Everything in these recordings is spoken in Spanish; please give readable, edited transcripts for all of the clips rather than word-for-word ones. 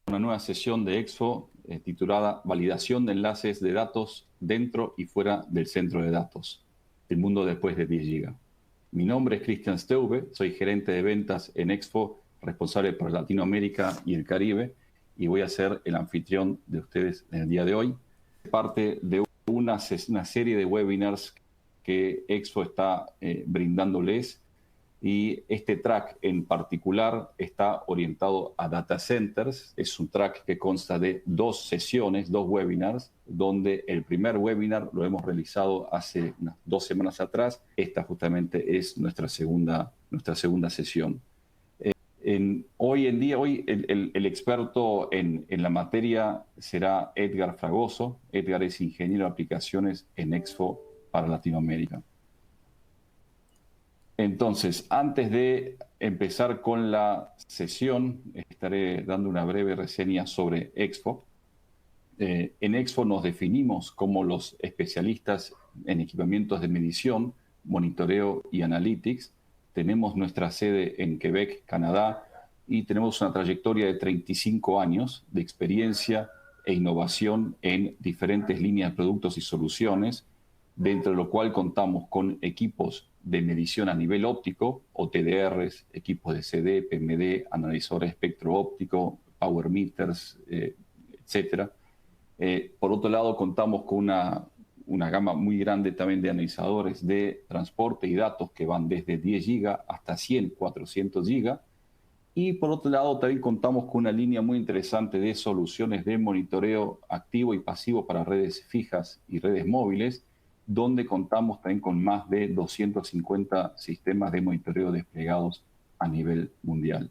una nueva sesión de Exfo titulada Validación de enlaces de datos dentro y fuera del centro de datos, el mundo después de 10 GB. Mi nombre es Cristian Steube, soy gerente de ventas en Exfo, responsable por Latinoamérica y el Caribe, y voy a ser el anfitrión de ustedes en el día de hoy. Parte de una serie de webinars que Exfo está brindándoles, y este track en particular está orientado a data centers. Es un track que consta de 2 sesiones, 2 webinars, donde el primer webinar lo hemos realizado hace unas 2 semanas atrás. Esta justamente es nuestra segunda sesión. Hoy en día, el experto en la materia será Edgar Fragoso. Edgar es ingeniero de aplicaciones en Exfo para Latinoamérica. Entonces, antes de empezar con la sesión, estaré dando una breve reseña sobre Exfo. En Exfo nos definimos como los especialistas en equipamientos de medición, monitoreo y analytics. Tenemos nuestra sede en Quebec, Canadá, y tenemos una trayectoria de 35 años de experiencia e innovación en diferentes líneas de productos y soluciones, dentro de lo cual contamos con equipos de medición a nivel óptico, o TDRs, equipos de CD, PMD, analizadores de espectro óptico, power meters, etc. Por otro lado, contamos con una gama muy grande también de analizadores de transporte y datos que van desde 10 GB hasta 100, 400 GB. Y por otro lado, también contamos con una línea muy interesante de soluciones de monitoreo activo y pasivo para redes fijas y redes móviles, donde contamos también con más de 250 sistemas de monitoreo desplegados a nivel mundial.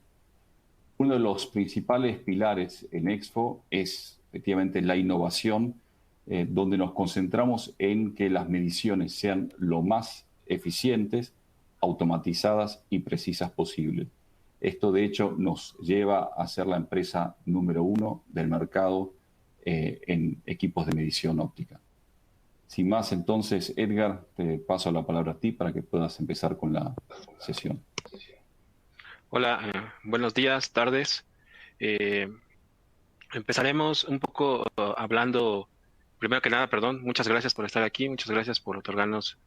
Uno de los principales pilares en Exfo es efectivamente la innovación, donde nos concentramos en que las mediciones sean lo más eficientes, automatizadas y precisas posible. Esto, de hecho, nos lleva a ser la empresa número 1 del mercado en equipos de medición óptica. Sin más, entonces, Edgar, te paso la palabra a ti para que puedas empezar con la sesión. Hola, buenos días, tardes. Empezaremos un poco hablando, primero que nada, perdón, muchas gracias por estar aquí, muchas gracias por otorgarnos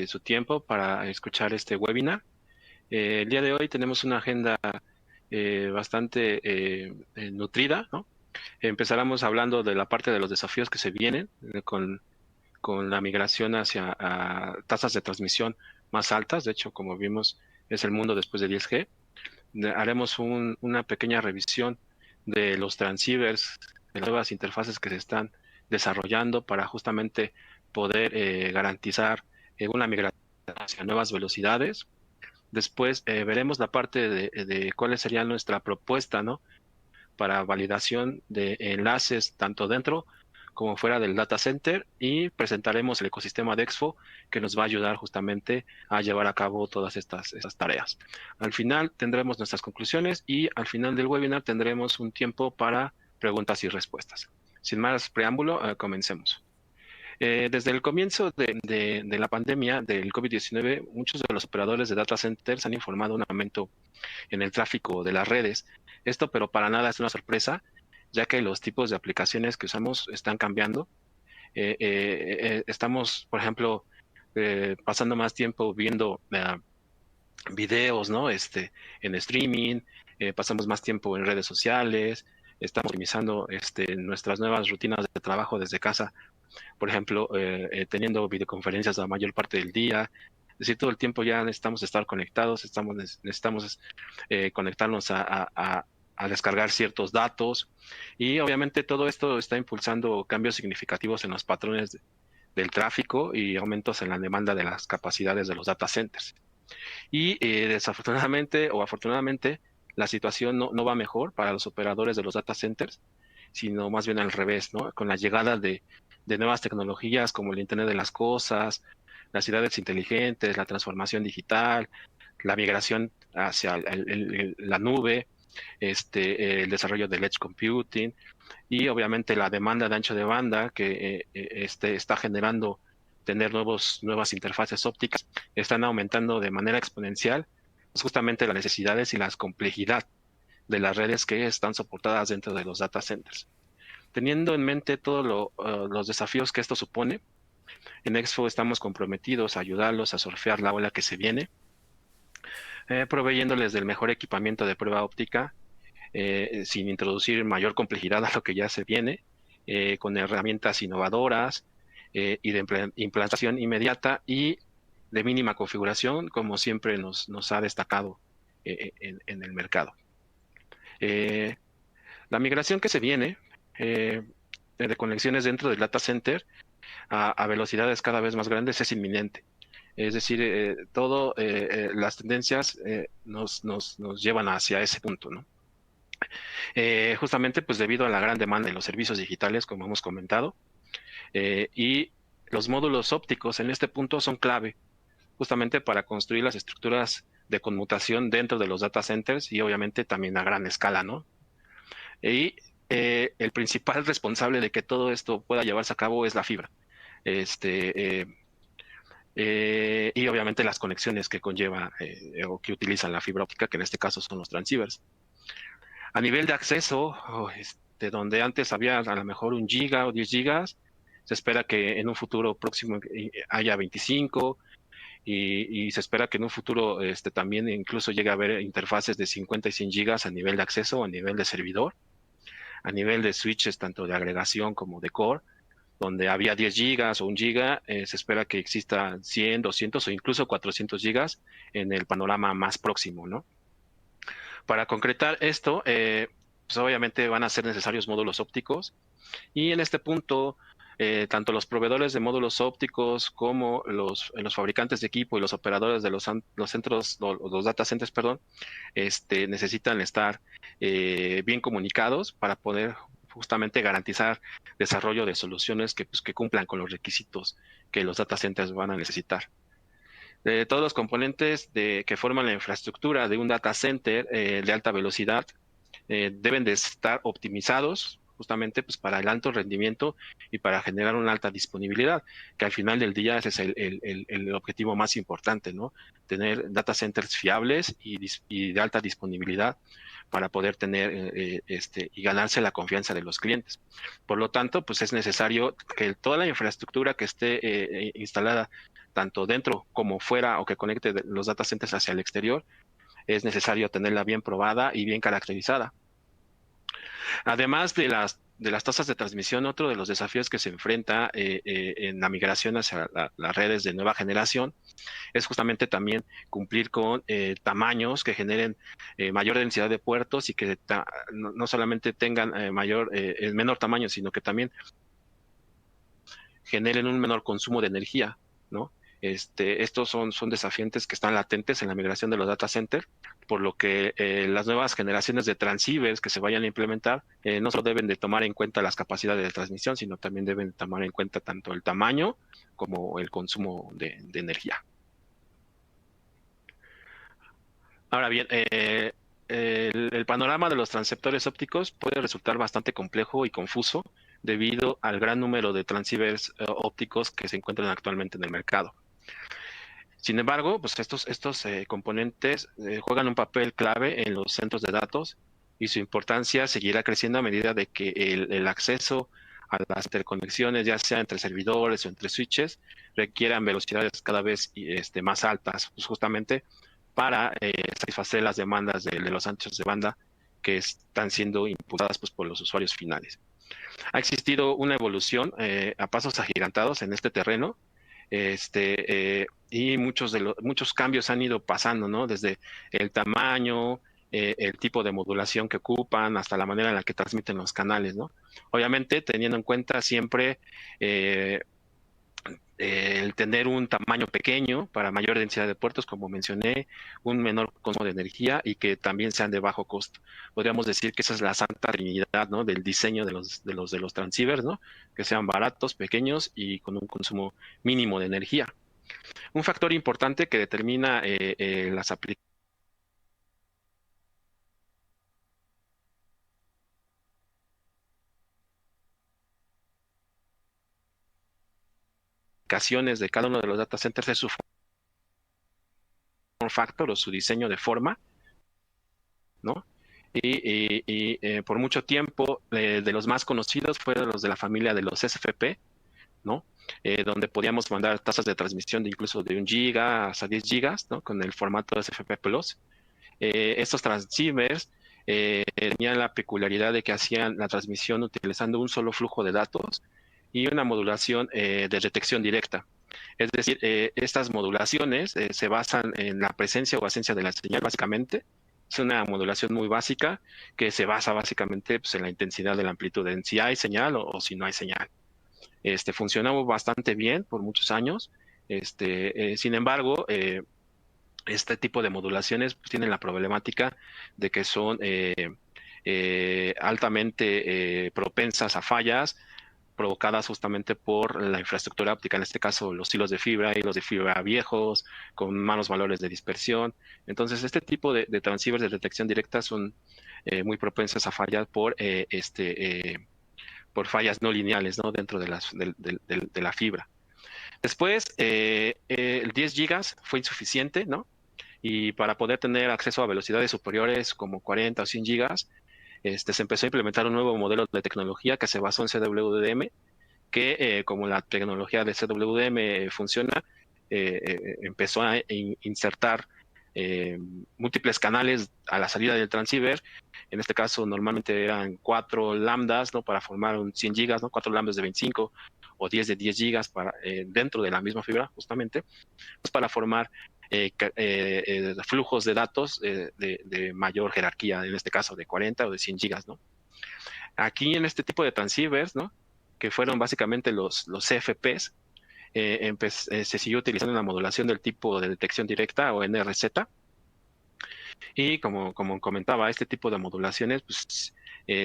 su tiempo para escuchar este webinar. El día de hoy tenemos una agenda bastante nutrida, ¿no? Empezaremos hablando de la parte de los desafíos que se vienen con la migración hacia tasas de transmisión más altas. De hecho, como vimos, es el mundo después de 10G. Haremos una pequeña revisión de los transceivers, de las nuevas interfaces que se están desarrollando para justamente poder garantizar una migración hacia nuevas velocidades. Después veremos la parte de cuál sería nuestra propuesta, ¿no?, para validación de enlaces tanto dentro como fuera del data center, y presentaremos el ecosistema de Exfo que nos va a ayudar justamente a llevar a cabo todas estas tareas. Al final tendremos nuestras conclusiones y al final del webinar tendremos un tiempo para preguntas y respuestas. Sin más preámbulo, comencemos. Desde el comienzo de la pandemia del COVID-19, muchos de los operadores de data centers han informado un aumento en el tráfico de las redes. Esto, pero para nada es una sorpresa, ya que los tipos de aplicaciones que usamos están cambiando. Estamos, por ejemplo, pasando más tiempo viendo videos, ¿no? En streaming, pasamos más tiempo en redes sociales, estamos optimizando nuestras nuevas rutinas de trabajo desde casa, por ejemplo, teniendo videoconferencias la mayor parte del día. Es decir, todo el tiempo ya necesitamos estar conectados, necesitamos conectarnos a descargar ciertos datos, y obviamente todo esto está impulsando cambios significativos en los patrones del tráfico y aumentos en la demanda de las capacidades de los data centers. Y desafortunadamente o afortunadamente, la situación no va mejor para los operadores de los data centers, sino más bien al revés, ¿no? Con la llegada de nuevas tecnologías como el Internet de las Cosas, las ciudades inteligentes, la transformación digital, la migración hacia la nube, el desarrollo del edge computing, y obviamente la demanda de ancho de banda que está generando tener nuevas interfaces ópticas, están aumentando de manera exponencial, pues justamente las necesidades y la complejidad de las redes que están soportadas dentro de los data centers. Teniendo en mente todos los desafíos que esto supone, en Expo estamos comprometidos a ayudarlos a surfear la ola que se viene, proveyéndoles del mejor equipamiento de prueba óptica, sin introducir mayor complejidad a lo que ya se viene, con herramientas innovadoras y de implantación inmediata y de mínima configuración, como siempre nos ha destacado en el mercado. La migración que se viene de conexiones dentro del data center a velocidades cada vez más grandes es inminente. Es decir, las tendencias nos llevan hacia ese punto, ¿no? Justamente pues debido a la gran demanda en los servicios digitales, como hemos comentado, y los módulos ópticos en este punto son clave, justamente para construir las estructuras de conmutación dentro de los data centers y obviamente también a gran escala, ¿no? Y el principal responsable de que todo esto pueda llevarse a cabo es la fibra. Este, y obviamente las conexiones que conlleva o que utilizan la fibra óptica, que en este caso son los transceivers. A nivel de acceso, donde antes había a lo mejor 1 giga o 10 gigas, se espera que en un futuro próximo haya 25 y se espera que en un futuro también incluso llegue a haber interfaces de 50 y 100 gigas a nivel de acceso, a nivel de servidor, a nivel de switches tanto de agregación como de core, donde había 10 gigas o 1 giga, se espera que exista 100, 200 o incluso 400 gigas en el panorama más próximo, ¿no? Para concretar esto, pues obviamente van a ser necesarios módulos ópticos y en este punto, tanto los proveedores de módulos ópticos como los fabricantes de equipo y los operadores de los centros, los data centers, perdón, necesitan estar bien comunicados para poder justamente garantizar desarrollo de soluciones que cumplan con los requisitos que los data centers van a necesitar. Todos los componentes que forman la infraestructura de un data center de alta velocidad deben de estar optimizados justamente pues, para el alto rendimiento y para generar una alta disponibilidad, que al final del día ese es el objetivo más importante, ¿no? Tener data centers fiables y de alta disponibilidad para poder tener y ganarse la confianza de los clientes. Por lo tanto, pues es necesario que toda la infraestructura que esté instalada tanto dentro como fuera o que conecte los data centers hacia el exterior, es necesario tenerla bien probada y bien caracterizada. Además de las tasas de transmisión, otro de los desafíos que se enfrenta en la migración hacia las redes de nueva generación es justamente también cumplir con tamaños que generen mayor densidad de puertos y que no solamente tengan el menor tamaño, sino que también generen un menor consumo de energía, ¿no? Estos son desafiantes que están latentes en la migración de los data centers, por lo que las nuevas generaciones de transceivers que se vayan a implementar no solo deben de tomar en cuenta las capacidades de transmisión, sino también deben tomar en cuenta tanto el tamaño como el consumo de energía. Ahora bien, el panorama de los transceptores ópticos puede resultar bastante complejo y confuso debido al gran número de transceivers ópticos que se encuentran actualmente en el mercado. Sin embargo, pues estos componentes juegan un papel clave en los centros de datos y su importancia seguirá creciendo a medida de que el acceso a las interconexiones, ya sea entre servidores o entre switches, requieran velocidades cada vez más altas, pues justamente para satisfacer las demandas de los anchos de banda que están siendo impulsadas pues, por los usuarios finales. Ha existido una evolución a pasos agigantados en este terreno, y muchos cambios han ido pasando, ¿no? Desde el tamaño, el tipo de modulación que ocupan, hasta la manera en la que transmiten los canales, ¿no? Obviamente teniendo en cuenta siempre el tener un tamaño pequeño para mayor densidad de puertos, como mencioné, un menor consumo de energía y que también sean de bajo costo. Podríamos decir que esa es la santa trinidad, ¿no? Del diseño de los transceivers, ¿no? Que sean baratos, pequeños y con un consumo mínimo de energía. Un factor importante que determina las aplicaciones de cada uno de los data centers es su form factor o su diseño de forma, ¿no? Por mucho tiempo de los más conocidos fueron los de la familia de los SFP, ¿no? Donde podíamos mandar tasas de transmisión de incluso de 1 GB hasta 10 gigas, ¿no? Con el formato SFP Plus. Estos transceivers tenían la peculiaridad de que hacían la transmisión utilizando un solo flujo de datos y una modulación de detección directa. Es decir, estas modulaciones se basan en la presencia o ausencia de la señal, básicamente. Es una modulación muy básica que se basa básicamente pues, en la intensidad de la amplitud, en si hay señal o si no hay señal. Funcionó bastante bien por muchos años. Sin embargo, este tipo de modulaciones pues, tienen la problemática de que son altamente propensas a fallas provocadas justamente por la infraestructura óptica, en este caso los hilos de fibra viejos, con malos valores de dispersión. Entonces, este tipo de transceivers de detección directa son muy propensas a fallar por fallas no lineales, ¿no? Dentro de la fibra. Después, el 10 gigas fue insuficiente, ¿no? Y para poder tener acceso a velocidades superiores como 40 o 100 gigas, se empezó a implementar un nuevo modelo de tecnología que se basó en CWDM, que como la tecnología de CWDM funciona, empezó a insertar múltiples canales a la salida del transceiver. En este caso, normalmente eran 4 lambdas, ¿no? Para formar un 100 gigas, ¿no? 4 lambdas de 25 o 10 de 10 gigas para, dentro de la misma fibra, justamente, pues para formar flujos de datos de mayor jerarquía, en este caso de 40 o de 100 gigas, ¿no? Aquí en este tipo de transceivers, ¿no? Que fueron básicamente los CFPs, se siguió utilizando una modulación del tipo de detección directa o NRZ. Y como comentaba, este tipo de modulaciones pues,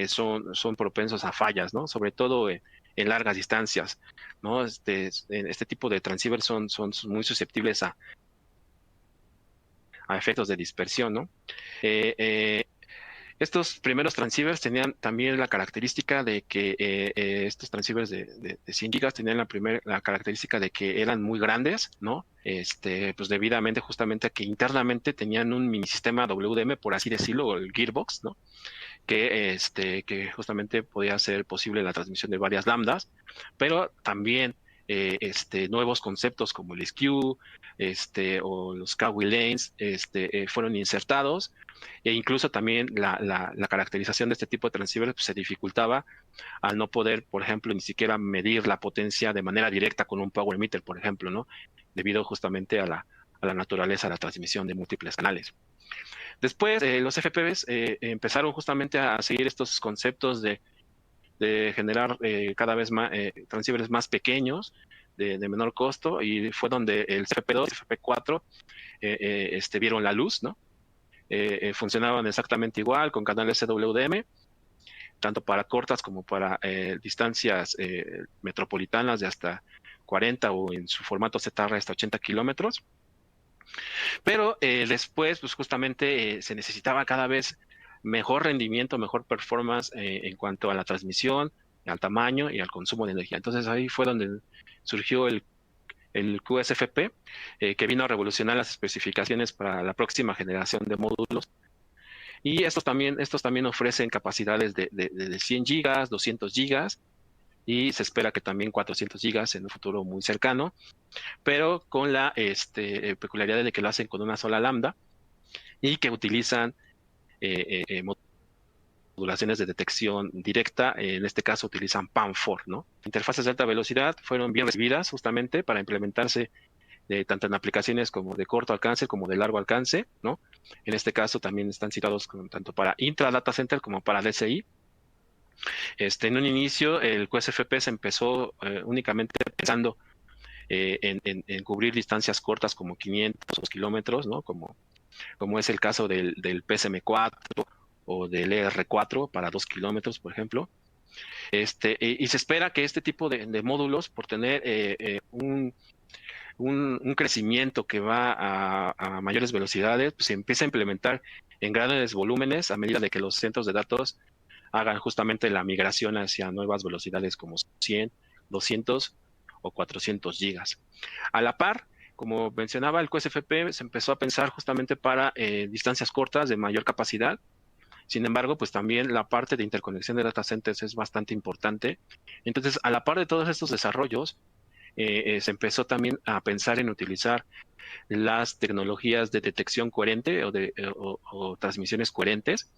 son propensos a fallas, ¿no? Sobre todo en largas distancias, ¿no? Este tipo de transceivers son muy susceptibles a efectos de dispersión, ¿no? Eh, eh, Estos primeros transceivers tenían también la característica de que estos transceivers de 100 gigas tenían la característica de que eran muy grandes, ¿no? Pues debidamente justamente a que internamente tenían un mini sistema WDM, por así decirlo, o el gearbox, ¿no? Que justamente podía hacer posible la transmisión de varias lambdas, pero también nuevos conceptos como el skew, o los Cowie lanes, fueron insertados, e incluso también la caracterización de este tipo de transceivers pues, se dificultaba al no poder, por ejemplo, ni siquiera medir la potencia de manera directa con un power meter, por ejemplo, ¿no? Debido justamente a la naturaleza de la transmisión de múltiples canales. Después, los FPVs empezaron justamente a seguir estos conceptos de generar cada vez más transceivers más pequeños, de menor costo, y fue donde el CFP2 y CFP4 vieron la luz, ¿no? Funcionaban exactamente igual con canales CWDM, tanto para cortas como para distancias metropolitanas de hasta 40 o en su formato ZR hasta 80 kilómetros. Pero después, pues justamente se necesitaba cada vez mejor rendimiento, mejor performance en cuanto a la transmisión, al tamaño y al consumo de energía. Entonces ahí fue donde surgió el QSFP, que vino a revolucionar las especificaciones para la próxima generación de módulos. Y estos también ofrecen capacidades de 100 gigas, 200 gigas, y se espera que también 400 gigas en un futuro muy cercano, pero con la peculiaridad de que lo hacen con una sola lambda y que utilizan modulaciones de detección directa. En este caso utilizan PAM4, ¿no? Interfaces de alta velocidad fueron bien recibidas justamente para implementarse tanto en aplicaciones como de corto alcance como de largo alcance, ¿no? En este caso también están citados tanto para intra data center como para DCI. En un inicio el QSFP se empezó únicamente pensando en cubrir distancias cortas como 500 kilómetros, ¿no? Como es el caso del PSM4 o del ER4 para 2 kilómetros, por ejemplo. Y se espera que este tipo de módulos, por tener un crecimiento que va a mayores velocidades, pues se empieza a implementar en grandes volúmenes a medida de que los centros de datos hagan justamente la migración hacia nuevas velocidades como 100, 200 o 400 gigas. A la par, como mencionaba, el QSFP se empezó a pensar justamente para distancias cortas de mayor capacidad, Sin embargo, pues también la parte de interconexión de data centers es bastante importante. Entonces, a la par de todos estos desarrollos, se empezó también a pensar en utilizar las tecnologías de detección coherente o transmisiones coherentes.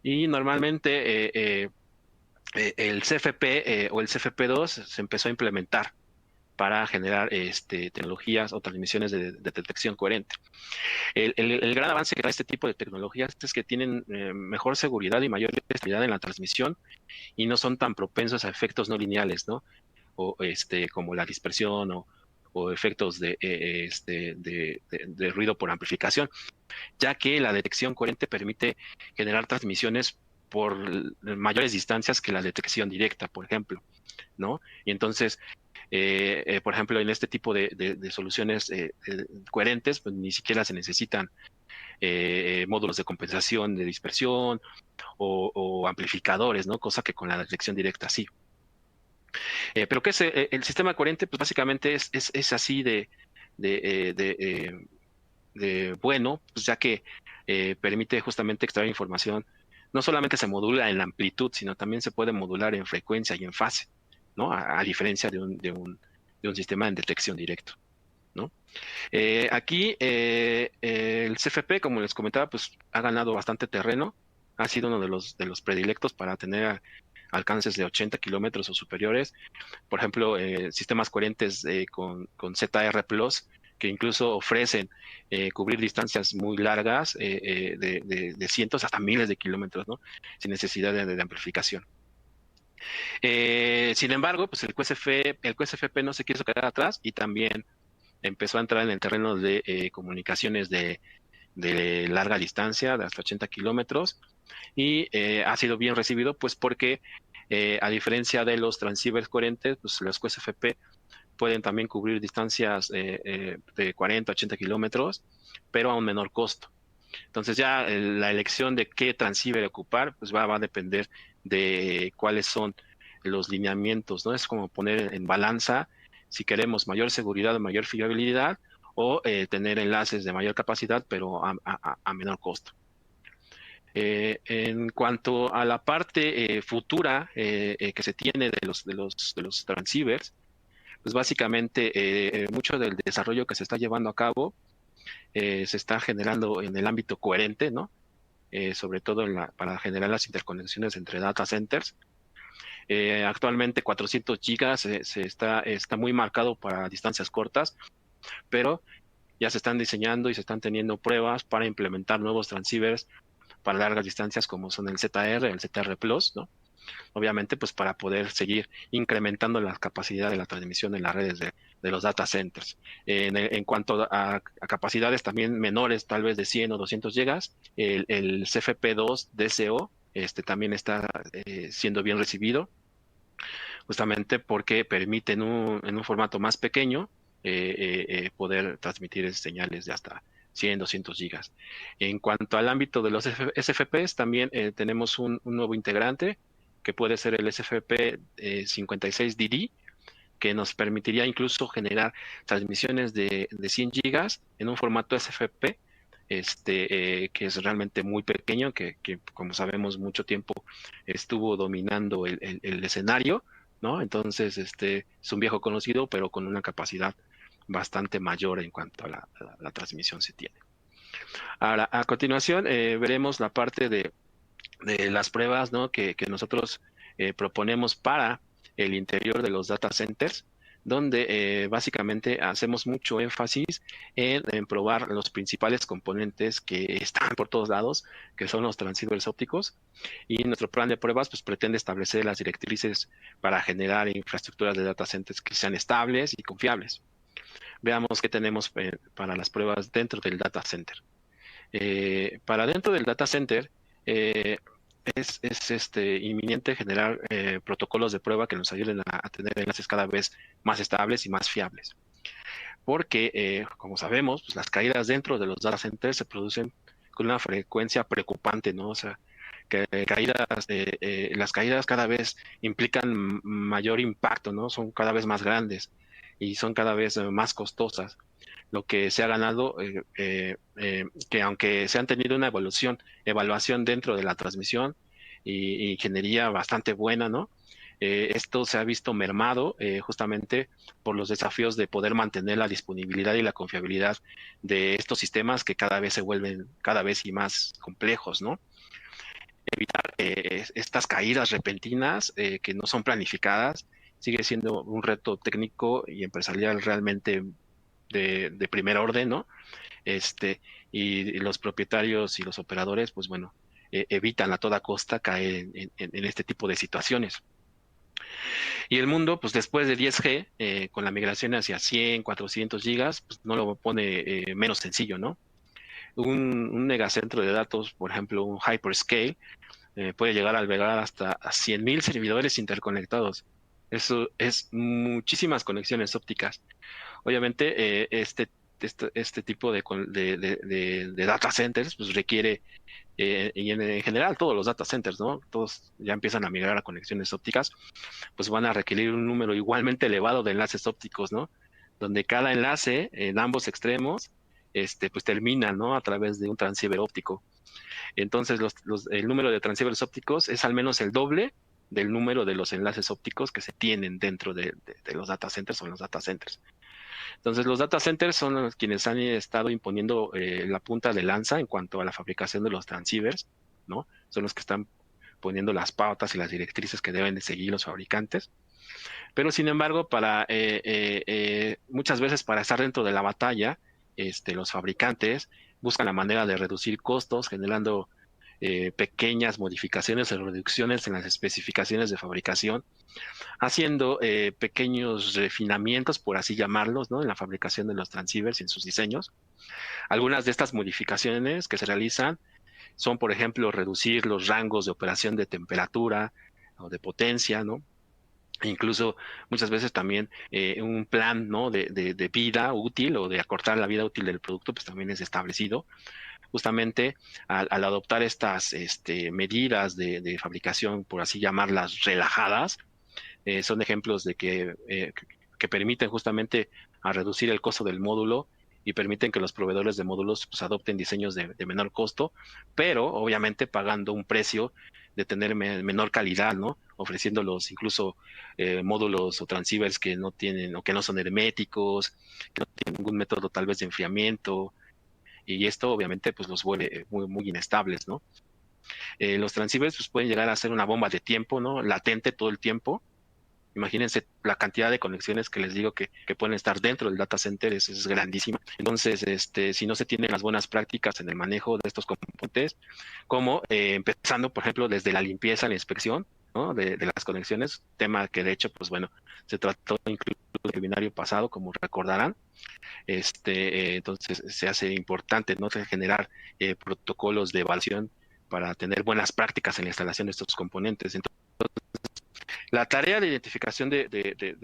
Y normalmente el CFP o el CFP2 se empezó a implementar para generar tecnologías o transmisiones de detección coherente. El gran avance que trae este tipo de tecnologías es que tienen mejor seguridad y mayor estabilidad en la transmisión y no son tan propensos a efectos no lineales, ¿no? O como la dispersión o efectos de ruido por amplificación, ya que la detección coherente permite generar transmisiones por mayores distancias que la detección directa, por ejemplo, ¿no? Y entonces, por ejemplo, en este tipo de soluciones coherentes, pues ni siquiera se necesitan módulos de compensación de dispersión o amplificadores, ¿no? Cosa que con la detección directa sí. Pero ¿qué es el sistema coherente? Pues básicamente es así de bueno, pues ya que permite justamente extraer información. No solamente se modula en la amplitud, sino también se puede modular en frecuencia y en fase, ¿no? A diferencia de un sistema de detección directo, ¿no? Aquí el CFP, como les comentaba, pues ha ganado bastante terreno, ha sido uno de los predilectos para tener alcances de 80 kilómetros o superiores. Por ejemplo, sistemas coherentes con ZR Plus, que incluso ofrecen cubrir distancias muy largas, de cientos hasta miles de kilómetros, ¿no? Sin necesidad de amplificación. Sin embargo, pues el QSFP no se quiso quedar atrás y también empezó a entrar en el terreno de comunicaciones de larga distancia, de hasta 80 kilómetros, y ha sido bien recibido, pues porque a diferencia de los transceivers coherentes, pues los QSFP pueden también cubrir distancias de 40, 80 kilómetros, pero a un menor costo. Entonces ya la elección de qué transceiver ocupar, pues va a depender de cuáles son los lineamientos, ¿no? Es como poner en balanza si queremos mayor seguridad, mayor fiabilidad o tener enlaces de mayor capacidad, pero a menor costo. En cuanto a la parte futura que se tiene de los transceivers, pues básicamente mucho del desarrollo que se está llevando a cabo se está generando en el ámbito coherente, ¿no? Sobre todo para generar las interconexiones entre data centers. Actualmente 400 gigas está muy marcado para distancias cortas, pero ya se están diseñando y se están teniendo pruebas para implementar nuevos transceivers para largas distancias como son el ZR Plus, ¿no? Obviamente, pues para poder seguir incrementando la capacidad de la transmisión en las redes de los data centers. En cuanto a capacidades también menores, tal vez de 100 o 200 gigas, el CFP2 DCO también está siendo bien recibido, justamente porque permite en un formato más pequeño poder transmitir señales de hasta 100, 200 gigas. En cuanto al ámbito de los SFPs, también tenemos un nuevo integrante que puede ser el SFP 56DD, que nos permitiría incluso generar transmisiones de 100 gigas en un formato SFP, que es realmente muy pequeño, que como sabemos mucho tiempo estuvo dominando el escenario, ¿no? Entonces, es un viejo conocido, pero con una capacidad bastante mayor en cuanto a la transmisión se tiene. Ahora, a continuación, veremos la parte de las pruebas, ¿no? que nosotros proponemos para el interior de los data centers, donde básicamente hacemos mucho énfasis en probar los principales componentes que están por todos lados, que son los transceivers ópticos, y nuestro plan de pruebas pues pretende establecer las directrices para generar infraestructuras de data centers que sean estables y confiables. Veamos qué tenemos para las pruebas dentro del data center. Para dentro del data center, eh, es inminente generar protocolos de prueba que nos ayuden a tener enlaces cada vez más estables y más fiables. Porque, como sabemos, pues las caídas dentro de los data centers se producen con una frecuencia preocupante, ¿no? O sea, que las caídas cada vez implican mayor impacto, ¿no? Son cada vez más grandes y son cada vez más costosas. lo que se ha ganado, que aunque se han tenido una evaluación dentro de la transmisión y ingeniería bastante buena, ¿no? Esto se ha visto mermado justamente por los desafíos de poder mantener la disponibilidad y la confiabilidad de estos sistemas que cada vez se vuelven cada vez y más complejos, ¿no? Evitar estas caídas repentinas que no son planificadas sigue siendo un reto técnico y empresarial realmente de primer orden, ¿no? Y los propietarios y los operadores, pues bueno, evitan a toda costa caer en este tipo de situaciones. Y el mundo, pues después de 10G, con la migración hacia 100, 400 gigas, pues no lo pone menos sencillo, ¿no? Un megacentro de datos, por ejemplo, un hyperscale, puede llegar a albergar hasta a 100.000 servidores interconectados. Eso es muchísimas conexiones ópticas. Obviamente, este tipo de data centers pues requiere, y en general todos los data centers, ¿no? Todos ya empiezan a migrar a conexiones ópticas, pues van a requerir un número igualmente elevado de enlaces ópticos, ¿no? Donde cada enlace en ambos extremos, pues termina, ¿no? A través de un transceiver óptico. Entonces, el número de transceivers ópticos es al menos el doble del número de los enlaces ópticos que se tienen dentro de los data centers o en los data centers. Entonces, los data centers son los quienes han estado imponiendo la punta de lanza en cuanto a la fabricación de los transceivers, ¿no? Son los que están poniendo las pautas y las directrices que deben de seguir los fabricantes. Pero, sin embargo, muchas veces para estar dentro de la batalla, los fabricantes buscan la manera de reducir costos, generando pequeñas modificaciones o reducciones en las especificaciones de fabricación, haciendo pequeños refinamientos, por así llamarlos, ¿no? En la fabricación de los transceivers y en sus diseños. Algunas de estas modificaciones que se realizan son, por ejemplo, reducir los rangos de operación de temperatura o de potencia, ¿no? E incluso muchas veces también un plan, ¿no? de vida útil o de acortar la vida útil del producto, pues también es establecido justamente al adoptar estas medidas de fabricación, por así llamarlas, relajadas. Son ejemplos de que permiten justamente a reducir el costo del módulo y permiten que los proveedores de módulos pues, adopten diseños de menor costo, pero obviamente pagando un precio de tener menor calidad, ¿no? Ofreciéndolos incluso módulos o transceivers que no tienen o que no son herméticos, que no tienen ningún método tal vez de enfriamiento, y esto obviamente pues los vuelve muy, muy inestables, ¿no? Los transceivers pues pueden llegar a ser una bomba de tiempo, ¿no? Latente todo el tiempo. Imagínense la cantidad de conexiones que les digo que pueden estar dentro del data center, es grandísima. Entonces, si no se tienen las buenas prácticas en el manejo de estos componentes, como empezando, por ejemplo, desde la limpieza, la inspección, ¿no? de las conexiones, tema que de hecho, pues bueno, se trató incluso en el webinario pasado, como recordarán. Entonces, se hace importante, ¿no? Generar protocolos de evaluación para tener buenas prácticas en la instalación de estos componentes. Entonces, la tarea de identificación de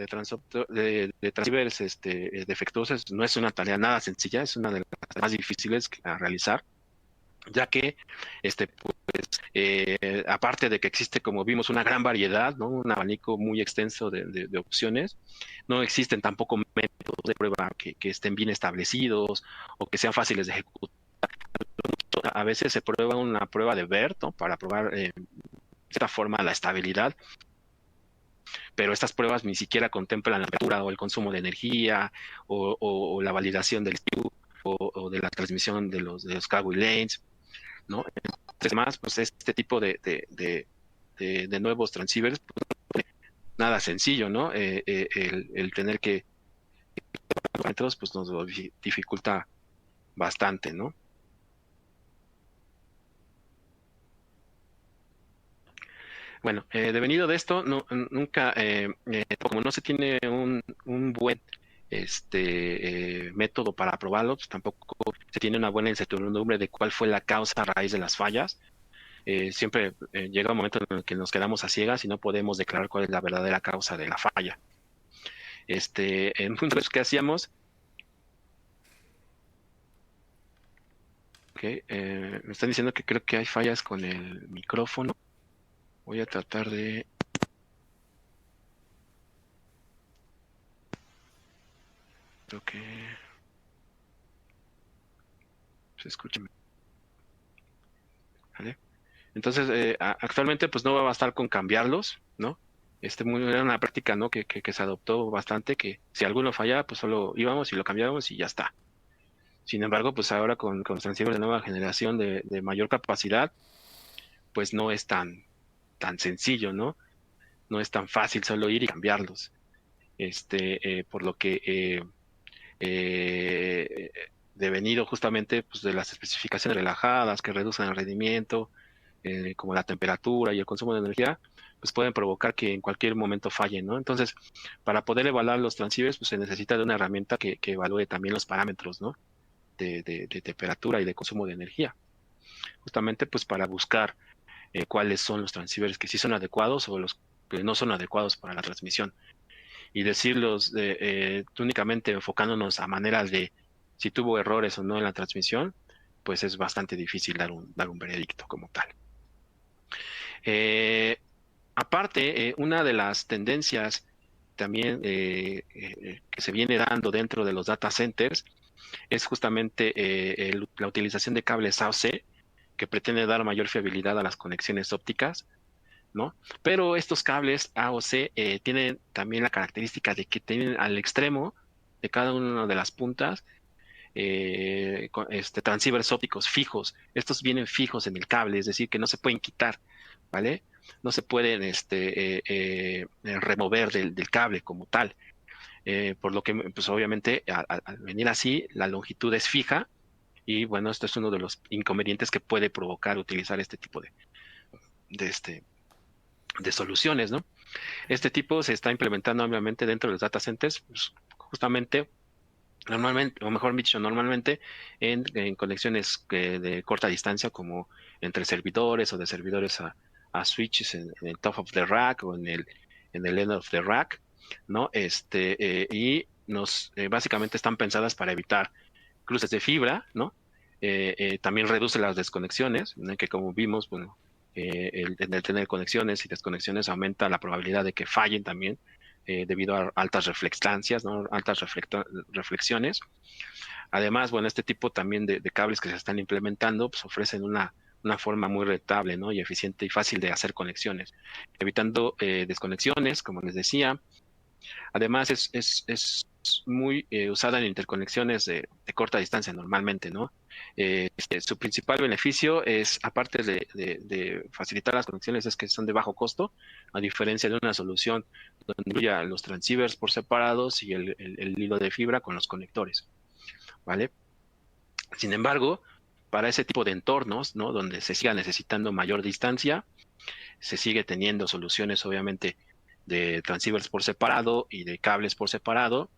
transceivers defectuosos no es una tarea nada sencilla, es una de las más difíciles a realizar, ya que aparte de que existe, como vimos, una gran variedad, ¿no? Un abanico muy extenso de opciones, no existen tampoco métodos de prueba que estén bien establecidos o que sean fáciles de ejecutar. A veces se prueba una prueba de BERT, ¿no? Para probar de esta forma la estabilidad, pero estas pruebas ni siquiera contemplan la temperatura o el consumo de energía o la validación del CPU o de la transmisión de los cable lanes, ¿no? Entonces, además, pues este tipo de nuevos transceivers, pues, nada sencillo, ¿no? El tener que parámetros, pues nos lo dificulta bastante, ¿no? Bueno, devenido de esto, nunca, como no se tiene un buen método para probarlo, pues tampoco se tiene una buena incertidumbre de cuál fue la causa a raíz de las fallas. Siempre llega un momento en el que nos quedamos a ciegas y no podemos declarar cuál es la verdadera causa de la falla. Entonces, ¿qué hacíamos? Okay, me están diciendo que creo que hay fallas con el micrófono. Voy a tratar de... Creo que... Se escucha. ¿Vale? Entonces, actualmente pues no va a bastar con cambiarlos, ¿no? Era una práctica, ¿no? Que se adoptó bastante, que si alguno fallaba, pues solo íbamos y lo cambiábamos y ya está. Sin embargo, pues ahora con los transceivers de nueva generación de mayor capacidad, pues no es tan sencillo, ¿no? No es tan fácil solo ir y cambiarlos. Por lo que eh, devenido justamente pues, de las especificaciones relajadas que reducen el rendimiento, como la temperatura y el consumo de energía, pues pueden provocar que en cualquier momento fallen, ¿no? Entonces, para poder evaluar los transceivers, pues se necesita de una herramienta que evalúe también los parámetros, ¿no? De temperatura y de consumo de energía, justamente pues para buscar cuáles son los transceivers que sí son adecuados o los que no son adecuados para la transmisión. Y decirlos únicamente enfocándonos a maneras de si tuvo errores o no en la transmisión, pues es bastante difícil dar un veredicto como tal. Aparte, una de las tendencias también que se viene dando dentro de los data centers es justamente la utilización de cables AOC que pretende dar mayor fiabilidad a las conexiones ópticas, ¿no? Pero estos cables AOC tienen también la característica de que tienen al extremo de cada una de las puntas transceivers ópticos fijos. Estos vienen fijos en el cable, es decir, que no se pueden quitar, ¿vale? No se pueden remover del cable como tal. Por lo que, pues obviamente, al venir así, la longitud es fija y bueno, esto es uno de los inconvenientes que puede provocar utilizar este tipo de, este, de soluciones, ¿no? Este tipo se está implementando ampliamente dentro de los data centers, pues, justamente, normalmente, o mejor dicho, normalmente en conexiones de corta distancia, como entre servidores o de servidores a switches en el top of the rack o en el end of the rack, ¿no? Y básicamente están pensadas para evitar cruces de fibra, ¿no? También reduce las desconexiones, ¿no? Que como vimos, bueno, el tener conexiones y desconexiones aumenta la probabilidad de que fallen también debido a altas reflectancias, ¿no? Altas reflexiones. Además, bueno, este tipo también de cables que se están implementando pues ofrecen una forma muy rentable, ¿no? Y eficiente y fácil de hacer conexiones, evitando desconexiones, como les decía. Además, es muy usada en interconexiones de corta distancia normalmente, ¿no? Su principal beneficio es, aparte de facilitar las conexiones, es que son de bajo costo, a diferencia de una solución donde incluya los transceivers por separados y el hilo de fibra con los conectores, ¿vale? Sin embargo, para ese tipo de entornos, ¿no? Donde se siga necesitando mayor distancia, se sigue teniendo soluciones, obviamente, de transceivers por separado y de cables por separado,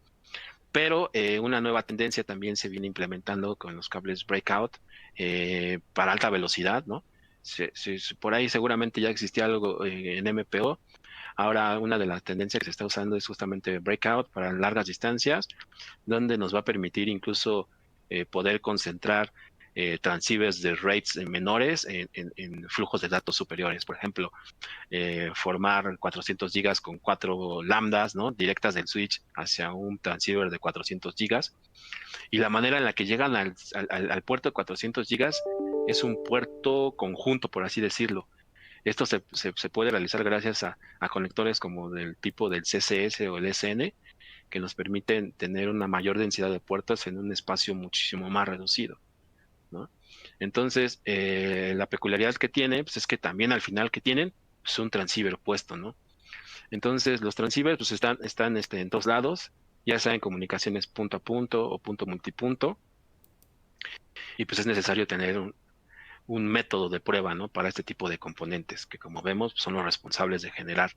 pero una nueva tendencia también se viene implementando con los cables breakout para alta velocidad, ¿no? Por ahí seguramente ya existía algo en MPO. Ahora una de las tendencias que se está usando es justamente breakout para largas distancias, donde nos va a permitir incluso poder concentrar transceivers de rates menores en flujos de datos superiores. Por ejemplo, formar 400 gigas con 4 lambdas, ¿no? Directas del switch hacia un transceiver de 400 gigas. Y la manera en la que llegan al puerto de 400 gigas es un puerto conjunto, por así decirlo. Esto se puede realizar gracias a conectores como del tipo del CCS o el SN, que nos permiten tener una mayor densidad de puertos en un espacio muchísimo más reducido, ¿no? Entonces, la peculiaridad que tiene, pues, es que también al final que tienen, es un transceiver puesto, ¿no? Entonces, los transceivers pues, están en todos lados, ya sea en comunicaciones punto a punto o punto multipunto, y pues es necesario tener un método de prueba, ¿no? Para este tipo de componentes, que como vemos son los responsables de generar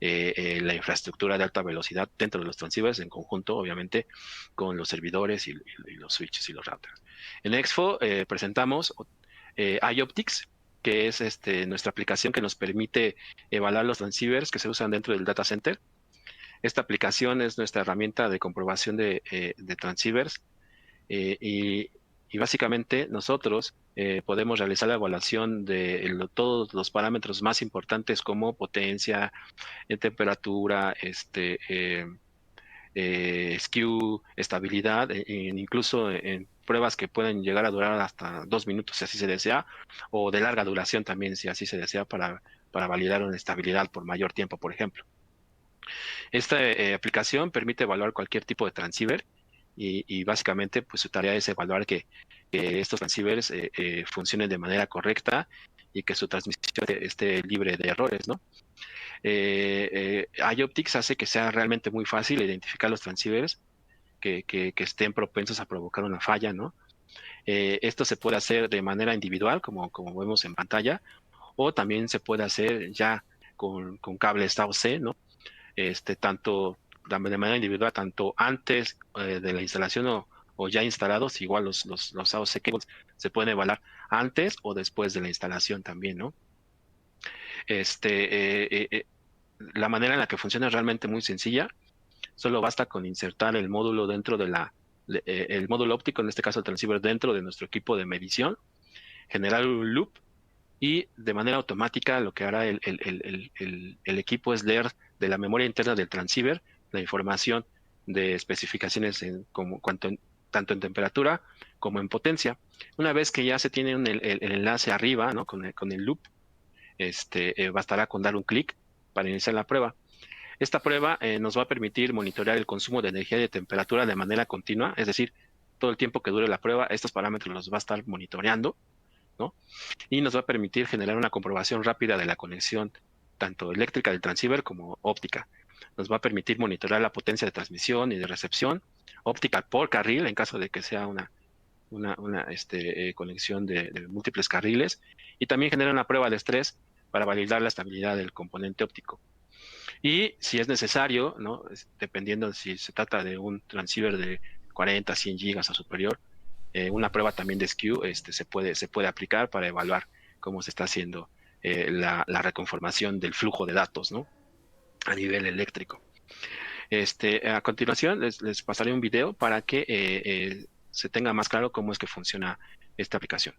la infraestructura de alta velocidad dentro de los transceivers, en conjunto, obviamente, con los servidores y los switches y los routers. En Expo presentamos iOptics, que es nuestra aplicación que nos permite evaluar los transceivers que se usan dentro del data center. Esta aplicación es nuestra herramienta de comprobación de transceivers y básicamente nosotros podemos realizar la evaluación de todos los parámetros más importantes como potencia, temperatura, skew, estabilidad, incluso en pruebas que pueden llegar a durar hasta 2 minutos si así se desea, o de larga duración también si así se desea para validar una estabilidad por mayor tiempo, por ejemplo. Esta aplicación permite evaluar cualquier tipo de transceiver y básicamente pues su tarea es evaluar que estos transceivers funcionen de manera correcta y que su transmisión esté libre de errores, ¿no? iOptics hace que sea realmente muy fácil identificar los transceivers que estén propensos a provocar una falla, ¿no? Esto se puede hacer de manera individual, como vemos en pantalla, o también se puede hacer ya con cables AOC, ¿no? Tanto de manera individual, tanto antes de la instalación o ya instalados, igual los AOC cables se pueden evaluar antes o después de la instalación también, ¿no? La manera en la que funciona es realmente muy sencilla. Solo basta con insertar el módulo dentro el módulo óptico, en este caso el transceiver, dentro de nuestro equipo de medición, generar un loop y de manera automática lo que hará el equipo es leer de la memoria interna del transceiver la información de especificaciones tanto en temperatura como en potencia. Una vez que ya se tiene el enlace arriba, ¿no? con el loop, bastará con dar un clic para iniciar la prueba. Esta prueba nos va a permitir monitorear el consumo de energía y de temperatura de manera continua, es decir, todo el tiempo que dure la prueba, estos parámetros los va a estar monitoreando, ¿no? Y nos va a permitir generar una comprobación rápida de la conexión tanto eléctrica del transceiver como óptica. Nos va a permitir monitorear la potencia de transmisión y de recepción, óptica por carril en caso de que sea una conexión de múltiples carriles, y también genera una prueba de estrés para validar la estabilidad del componente óptico. Y si es necesario, ¿no? Dependiendo si se trata de un transceiver de 40, 100 gigas o superior, una prueba también de skew se puede aplicar para evaluar cómo se está haciendo la reconformación del flujo de datos, ¿no? A nivel eléctrico. A continuación les pasaré un video para que se tenga más claro cómo es que funciona esta aplicación.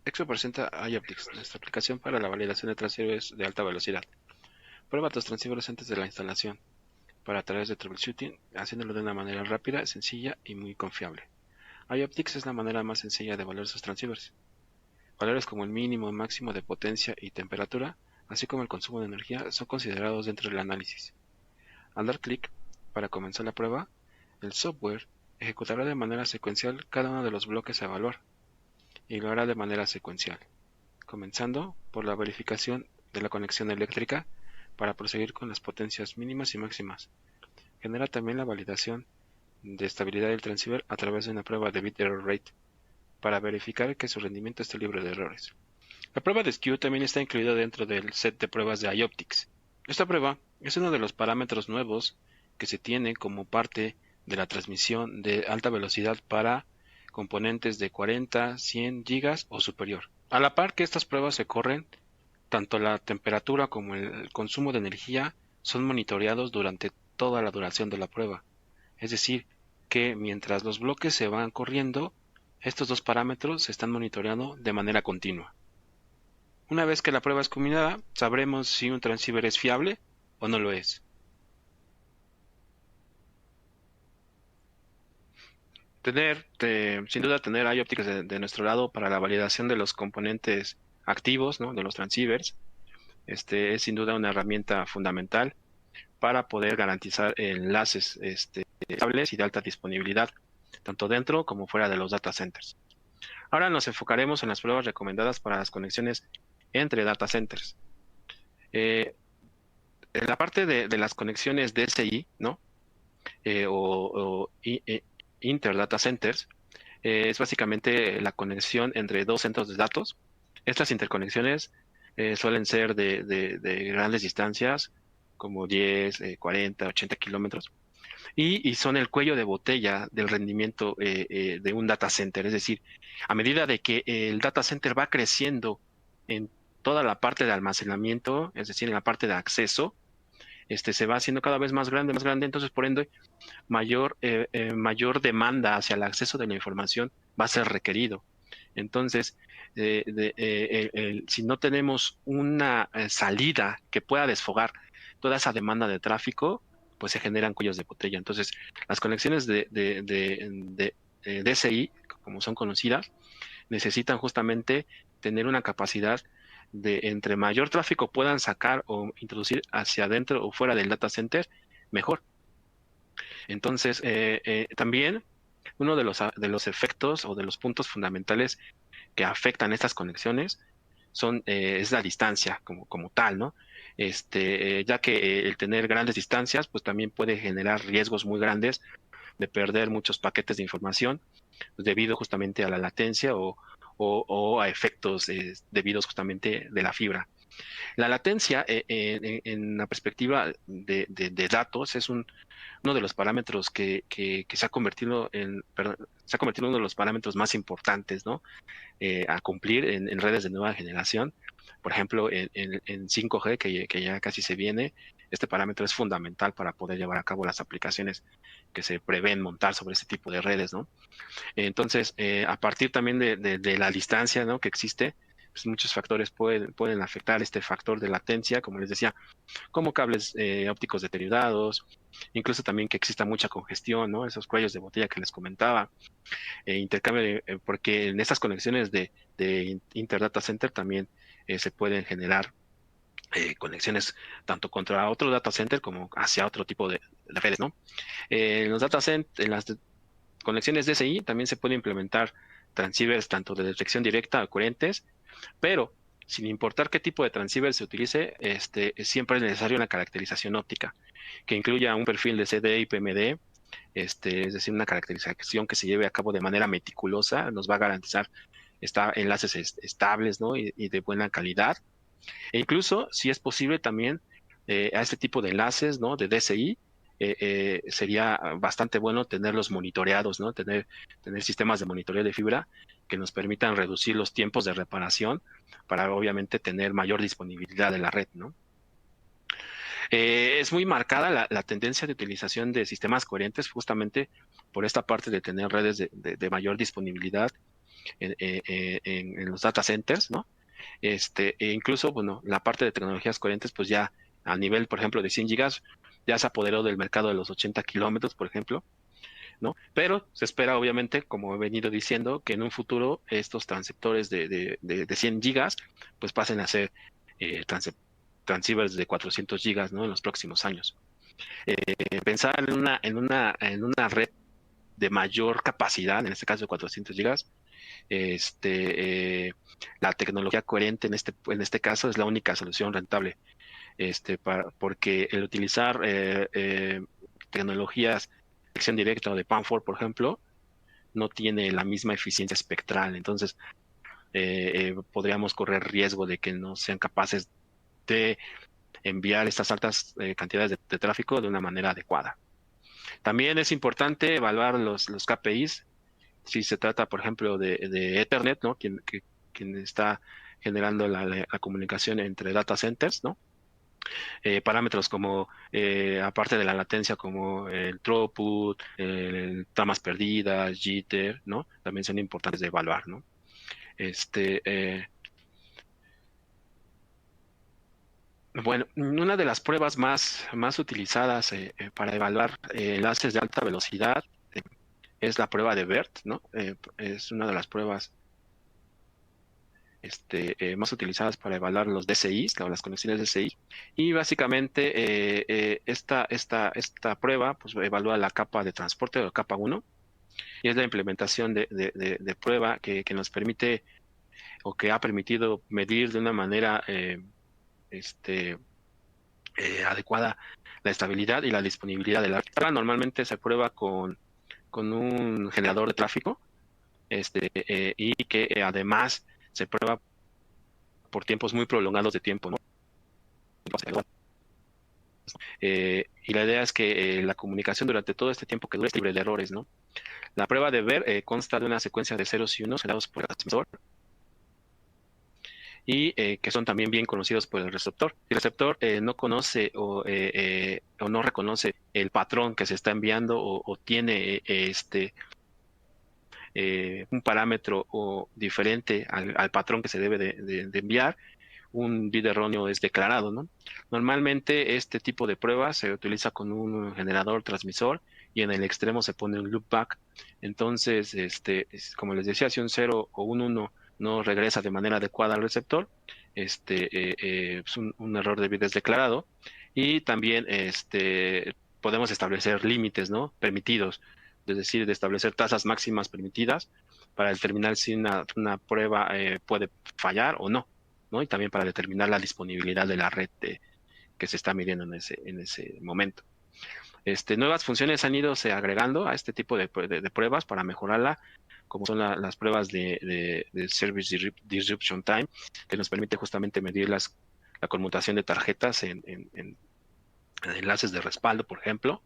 Expo presenta iOptics, nuestra aplicación para la validación de transceivers de alta velocidad. Prueba tus transceivers antes de la instalación, para tareas de troubleshooting, haciéndolo de una manera rápida, sencilla y muy confiable. iOptics es la manera más sencilla de evaluar sus transceivers. Valores como el mínimo y máximo de potencia y temperatura, así como el consumo de energía, son considerados dentro del análisis. Al dar clic para comenzar la prueba, el software ejecutará de manera secuencial cada uno de los bloques a evaluar, y lo hará de manera secuencial, comenzando por la verificación de la conexión eléctrica para proseguir con las potencias mínimas y máximas. Genera también la validación de estabilidad del transceiver a través de una prueba de bit error rate para verificar que su rendimiento esté libre de errores. La prueba de skew también está incluida dentro del set de pruebas de iOptics. Esta prueba es uno de los parámetros nuevos que se tiene como parte de la transmisión de alta velocidad para componentes de 40, 100 gigas o superior. A la par que estas pruebas se corren, tanto la temperatura como el consumo de energía son monitoreados durante toda la duración de la prueba. Es decir, que mientras los bloques se van corriendo, estos dos parámetros se están monitoreando de manera continua. Una vez que la prueba es culminada, sabremos si un transceiver es fiable o no lo es. Sin duda tener iOptics de nuestro lado para la validación de los componentes activos, ¿no? de los transceivers, es sin duda una herramienta fundamental para poder garantizar enlaces estables y de alta disponibilidad, tanto dentro como fuera de los data centers. Ahora nos enfocaremos en las pruebas recomendadas para las conexiones entre data centers. En la parte de las conexiones DSI, ¿no? Interdata Centers, es básicamente la conexión entre dos centros de datos. Estas interconexiones suelen ser de grandes distancias, como 10, 40, 80 kilómetros, y son el cuello de botella del rendimiento de un data center. Es decir, a medida de que el data center va creciendo en toda la parte de almacenamiento, es decir, en la parte de acceso, se va haciendo cada vez más grande, entonces por ende mayor demanda hacia el acceso de la información va a ser requerido. Entonces, si no tenemos una salida que pueda desfogar toda esa demanda de tráfico, pues se generan cuellos de botella. Entonces, las conexiones de DSI, como son conocidas, necesitan justamente tener una capacidad de entre mayor tráfico puedan sacar o introducir hacia adentro o fuera del data center, mejor. Entonces, también uno de los efectos o de los puntos fundamentales que afectan estas conexiones es la distancia como tal, ¿no? Ya que el tener grandes distancias, pues también puede generar riesgos muy grandes de perder muchos paquetes de información debido justamente a la latencia o a efectos debidos justamente de la fibra. La latencia, en la perspectiva de datos, es uno de los parámetros que se ha convertido se ha convertido en uno de los parámetros más importantes, ¿no? A cumplir en redes de nueva generación. Por ejemplo, en 5G, que ya casi se viene, este parámetro es fundamental para poder llevar a cabo las aplicaciones que se prevén montar sobre este tipo de redes, ¿no? Entonces, a partir también de la distancia, ¿no?, que existe, pues muchos factores pueden afectar este factor de latencia, como les decía, como cables ópticos deteriorados, incluso también que exista mucha congestión, ¿no? Esos cuellos de botella que les comentaba, intercambio, porque en estas conexiones de Interdata Center también se pueden generar conexiones tanto contra otro data center como hacia otro tipo de redes, ¿no? En los data centers, en las conexiones DSI también se puede implementar transceivers tanto de detección directa a coherentes, pero sin importar qué tipo de transceiver se utilice, siempre es necesaria una caracterización óptica que incluya un perfil de CD y PMD, es decir, una caracterización que se lleve a cabo de manera meticulosa, nos va a garantizar enlaces estables, ¿no?, y de buena calidad. E incluso, si es posible también, a este tipo de enlaces, ¿no?, de DSI, sería bastante bueno tenerlos monitoreados, ¿no? Tener sistemas de monitoreo de fibra que nos permitan reducir los tiempos de reparación para obviamente tener mayor disponibilidad de la red, ¿no? Es muy marcada la tendencia de utilización de sistemas coherentes justamente por esta parte de tener redes de mayor disponibilidad en los data centers, ¿no? E incluso, bueno, la parte de tecnologías coherentes, pues ya a nivel, por ejemplo, de 100 gigas, ya se apoderó del mercado de los 80 kilómetros, por ejemplo, ¿no? Pero se espera, obviamente, como he venido diciendo, que en un futuro estos transceptores de 100 gigas, pues pasen a ser transceivers de 400 gigas, ¿no?, en los próximos años. Pensar en una red de mayor capacidad, en este caso de 400 gigas, la tecnología coherente en este caso es la única solución rentable, porque el utilizar tecnologías de detección directa o de PAM4, por ejemplo, no tiene la misma eficiencia espectral. Entonces, podríamos correr riesgo de que no sean capaces de enviar estas altas cantidades de tráfico de una manera adecuada. También es importante evaluar los KPIs. Si se trata, por ejemplo, de Ethernet, ¿no?, quien está generando la comunicación entre data centers, ¿no? Parámetros como, aparte de la latencia, como el throughput, tamas perdidas, jitter, ¿no?, también son importantes de evaluar, ¿no? Bueno, una de las pruebas más utilizadas para evaluar enlaces de alta velocidad es la prueba de BERT, ¿no? Es una de las pruebas más utilizadas para evaluar los DCIs, las conexiones DCI. Y básicamente esta prueba pues evalúa la capa de transporte o capa 1 y es la implementación de prueba que nos permite o que ha permitido medir de una manera adecuada la estabilidad y la disponibilidad de la red. Normalmente se prueba con un generador de tráfico y que además se prueba por tiempos muy prolongados de tiempo, ¿no? Y la idea es que la comunicación durante todo este tiempo que dure es libre de errores, ¿no? La prueba de ver consta de una secuencia de ceros y unos generados por el transmisor y que son también bien conocidos por el receptor. Si el receptor no conoce o no reconoce el patrón que se está enviando o tiene un parámetro o diferente al patrón que se debe de enviar, un bit erróneo es declarado, ¿no? Normalmente este tipo de pruebas se utiliza con un generador transmisor y en el extremo se pone un loopback. Entonces, como les decía, si un 0 o un 1 no regresa de manera adecuada al receptor, es un error de bit es declarado. Y también podemos establecer límites, ¿no? Permitidos, es decir, de establecer tasas máximas permitidas para determinar si una prueba puede fallar o no, ¿no? Y también para determinar la disponibilidad de la red que se está midiendo en ese momento. Nuevas funciones han ido agregando a este tipo de pruebas para mejorarla, como son las pruebas de Service Disruption Time, que nos permite justamente medir la conmutación de tarjetas en enlaces de respaldo, por ejemplo,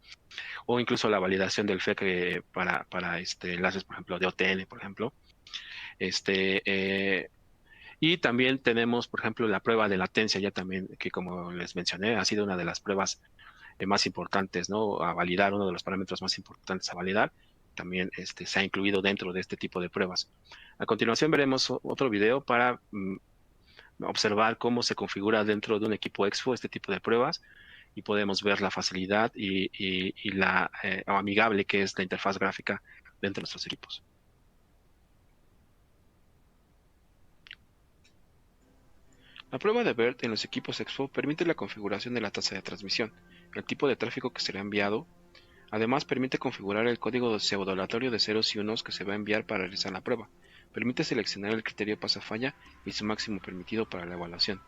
o incluso la validación del FEC para enlaces, por ejemplo, de OTN, por ejemplo. Y también tenemos, por ejemplo, la prueba de latencia, ya también, que como les mencioné, ha sido una de las pruebas más importantes, ¿no? A validar, uno de los parámetros más importantes a validar. También se ha incluido dentro de este tipo de pruebas. A continuación veremos otro video para observar cómo se configura dentro de un equipo Expo este tipo de pruebas y podemos ver la facilidad y la amigable que es la interfaz gráfica dentro de nuestros equipos. La prueba de BERT en los equipos Expo permite la configuración de la tasa de transmisión, el tipo de tráfico que será enviado. Además, permite configurar el código pseudo-aleatorio de ceros y unos que se va a enviar para realizar la prueba. Permite seleccionar el criterio pasa-falla y su máximo permitido para la evaluación.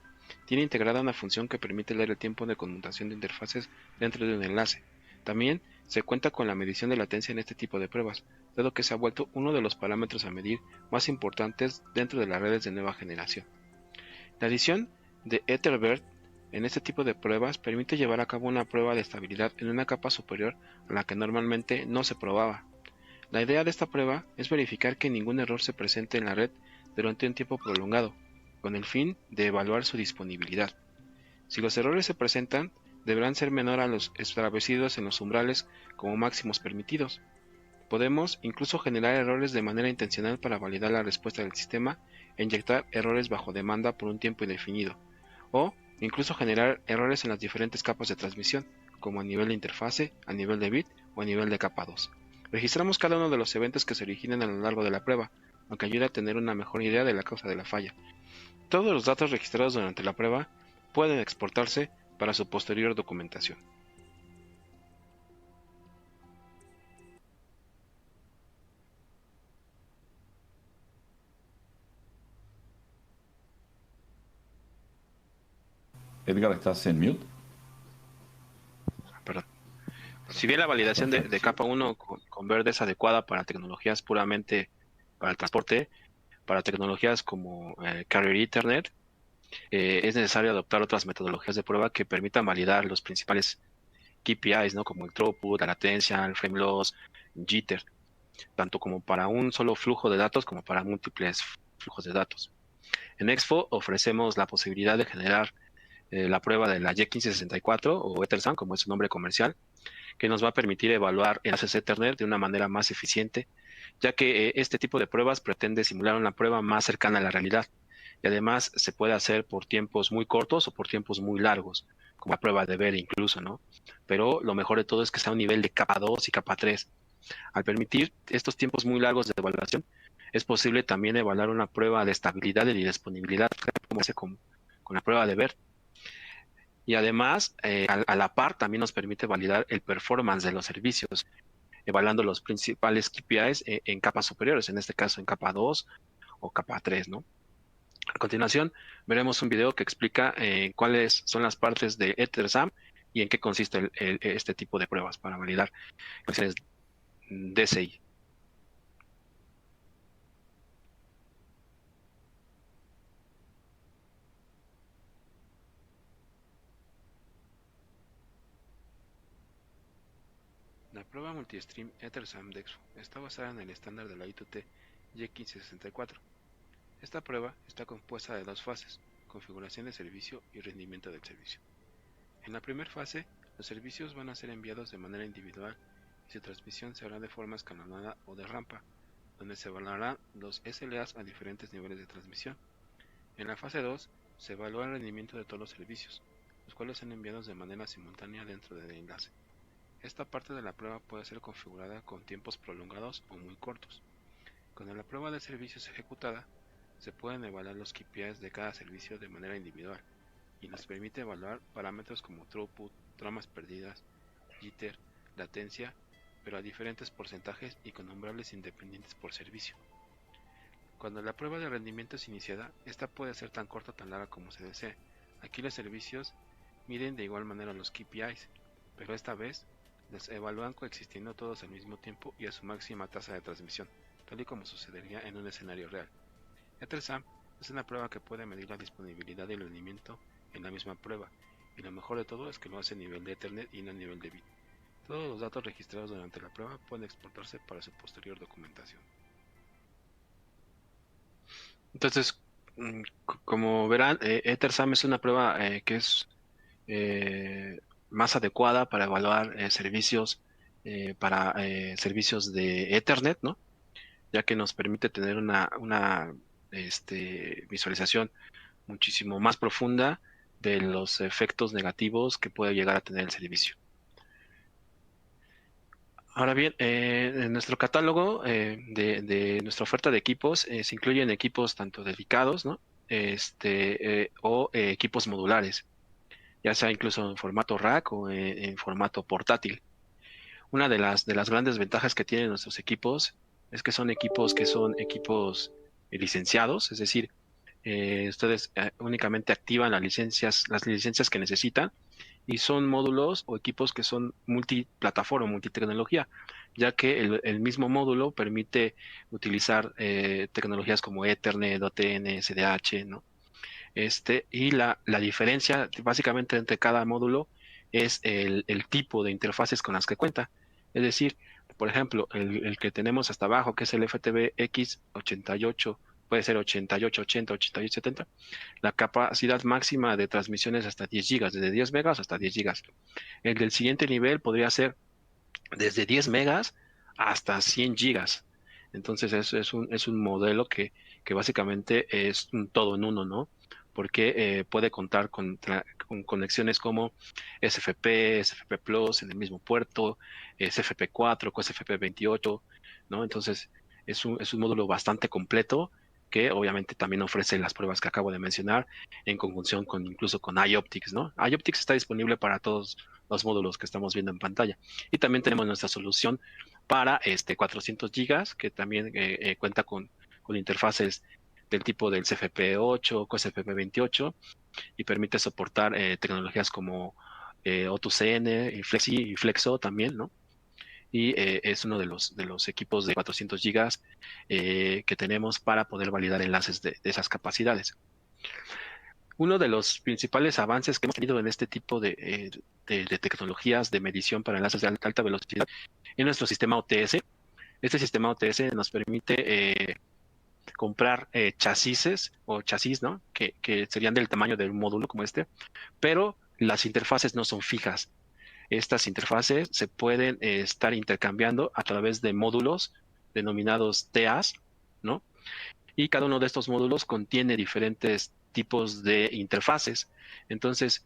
Tiene integrada una función que permite leer el tiempo de conmutación de interfaces dentro de un enlace. También se cuenta con la medición de latencia en este tipo de pruebas, dado que se ha vuelto uno de los parámetros a medir más importantes dentro de las redes de nueva generación. La adición de Etherbeard en este tipo de pruebas permite llevar a cabo una prueba de estabilidad en una capa superior a la que normalmente no se probaba. La idea de esta prueba es verificar que ningún error se presente en la red durante un tiempo prolongado, con el fin de evaluar su disponibilidad. Si los errores se presentan, deberán ser menor a los establecidos en los umbrales como máximos permitidos. Podemos incluso generar errores de manera intencional para validar la respuesta del sistema e inyectar errores bajo demanda por un tiempo indefinido, o incluso generar errores en las diferentes capas de transmisión, como a nivel de interfase, a nivel de bit o a nivel de capa 2. Registramos cada uno de los eventos que se originan a lo largo de la prueba, lo que ayuda a tener una mejor idea de la causa de la falla. Todos los datos registrados durante la prueba pueden exportarse para su posterior documentación. Edgar, ¿estás en mute? Perdón. Si bien la validación de capa 1 con BERT es adecuada para tecnologías puramente para el transporte, para tecnologías como Carrier Ethernet, es necesario adoptar otras metodologías de prueba que permitan validar los principales KPIs, ¿no? Como el throughput, la latencia, el frame loss, jitter, tanto como para un solo flujo de datos como para múltiples flujos de datos. En Expo ofrecemos la posibilidad de generar la prueba de la Y1564 o Ethersam, como es su nombre comercial, que nos va a permitir evaluar enlaces Ethernet de una manera más eficiente, ya que este tipo de pruebas pretende simular una prueba más cercana a la realidad y además se puede hacer por tiempos muy cortos o por tiempos muy largos, como la prueba de ver incluso, ¿no? Pero lo mejor de todo es que está a un nivel de capa 2 y capa 3. Al permitir estos tiempos muy largos de evaluación, es posible también evaluar una prueba de estabilidad y disponibilidad, como hace con la prueba de ver. Y además, a la par, también nos permite validar el performance de los servicios, evaluando los principales KPIs en capas superiores, en este caso en capa 2 o capa 3, ¿no? A continuación, veremos un video que explica cuáles son las partes de Ethersam y en qué consiste este tipo de pruebas para validar conexiones DCI. La prueba multistream Ethersam de Expo está basada en el estándar de la I2T Y1564. Esta prueba está compuesta de dos fases: configuración de servicio y rendimiento del servicio. En la primera fase, los servicios van a ser enviados de manera individual y su transmisión se hará de forma escalonada o de rampa, donde se evaluarán los SLAs a diferentes niveles de transmisión. En la fase 2 se evalúa el rendimiento de todos los servicios, los cuales son enviados de manera simultánea dentro del enlace. Esta parte de la prueba puede ser configurada con tiempos prolongados o muy cortos. Con la prueba de servicios ejecutada, se pueden evaluar los KPIs de cada servicio de manera individual y nos permite evaluar parámetros como throughput, tramas perdidas, jitter, latencia, pero a diferentes porcentajes y con umbrales independientes por servicio. Cuando la prueba de rendimiento es iniciada, esta puede ser tan corta o tan larga como se desee. Aquí los servicios miden de igual manera los KPIs, pero esta vez los evalúan coexistiendo todos al mismo tiempo y a su máxima tasa de transmisión, tal y como sucedería en un escenario real. E3AM es una prueba que puede medir la disponibilidad y el rendimiento en la misma prueba, y lo mejor de todo es que lo hace a nivel de Ethernet y no a nivel de bit. Todos los datos registrados durante la prueba pueden exportarse para su posterior documentación. Entonces, como verán, EtherSAM es una prueba que es más adecuada para evaluar servicios servicios de Ethernet, ¿no? Ya que nos permite tener una visualización muchísimo más profunda de los efectos negativos que puede llegar a tener el servicio. Ahora bien, en nuestro catálogo de nuestra oferta de equipos se incluyen equipos tanto dedicados, ¿no? O equipos modulares, ya sea incluso en formato rack o en formato portátil. Una de las grandes ventajas que tienen nuestros equipos es que son equipos licenciados, es decir, ustedes únicamente activan las licencias que necesitan, y son módulos o equipos que son multiplataforma, multitecnología, ya que el mismo módulo permite utilizar tecnologías como Ethernet, OTN, SDH, ¿no? Y la diferencia básicamente entre cada módulo es el tipo de interfaces con las que cuenta. Es decir, por ejemplo, el que tenemos hasta abajo, que es el FTVX 88, puede ser 88, 80, 88, 70. La capacidad máxima de transmisión es hasta 10 gigas, desde 10 megas hasta 10 gigas. El del siguiente nivel podría ser desde 10 megas hasta 100 gigas. Entonces es un modelo que básicamente es un todo en uno, ¿no? Porque puede contar con conexiones como SFP, SFP Plus en el mismo puerto, SFP4, SFP28, ¿no? Entonces es un módulo bastante completo que obviamente también ofrece las pruebas que acabo de mencionar en conjunción con incluso con iOptics, ¿no? iOptics está disponible para todos los módulos que estamos viendo en pantalla. Y también tenemos nuestra solución para 400 gigas, que también cuenta con interfaces del tipo del CFP8, CFP28, y permite soportar tecnologías como O2CN, y Flexi y Flexo también, ¿no? Y es uno de los equipos de 400 gigas que tenemos para poder validar enlaces de esas capacidades. Uno de los principales avances que hemos tenido en este tipo de tecnologías de medición para enlaces de alta velocidad es nuestro sistema OTS. Este sistema OTS nos permite comprar chasis o chasis, ¿no? Que serían del tamaño de un módulo como este, pero las interfaces no son fijas. Estas interfaces se pueden estar intercambiando a través de módulos denominados TAs, ¿no? Y cada uno de estos módulos contiene diferentes tipos de interfaces. Entonces,